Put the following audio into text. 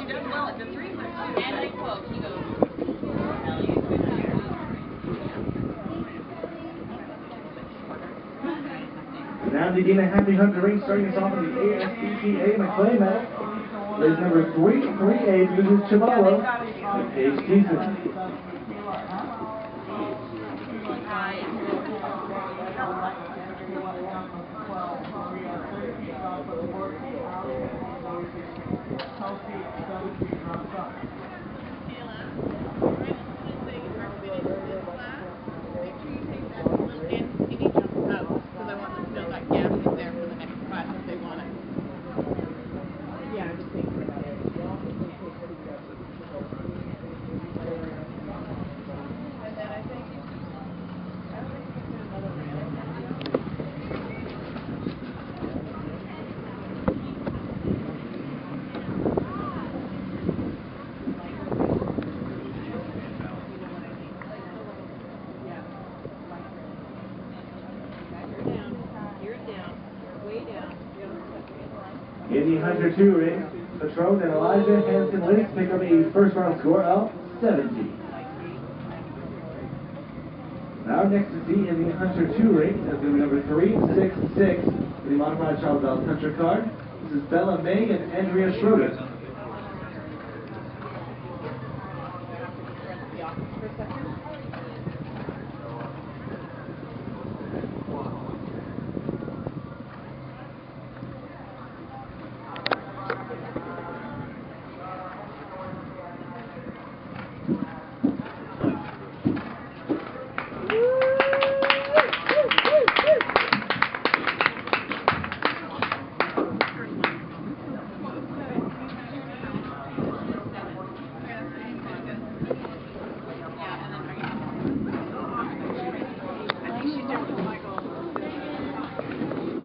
goes, he does well at the 3 foot 2. And I quote, he goes, now begin a happy hunt race, starting us off in the ASPCA McClay medal. Race number 338, this is Chivalo and Paige Thiessen. In the Hunter 2 ring, Patron and Elijah Hansen-Linux pick up a first-round score of 70. Now next to see in the Hunter 2 ring, that's going to be number 366 in the modified Charles Bell Hunter card. This is Bella May and Andrea Schroeder.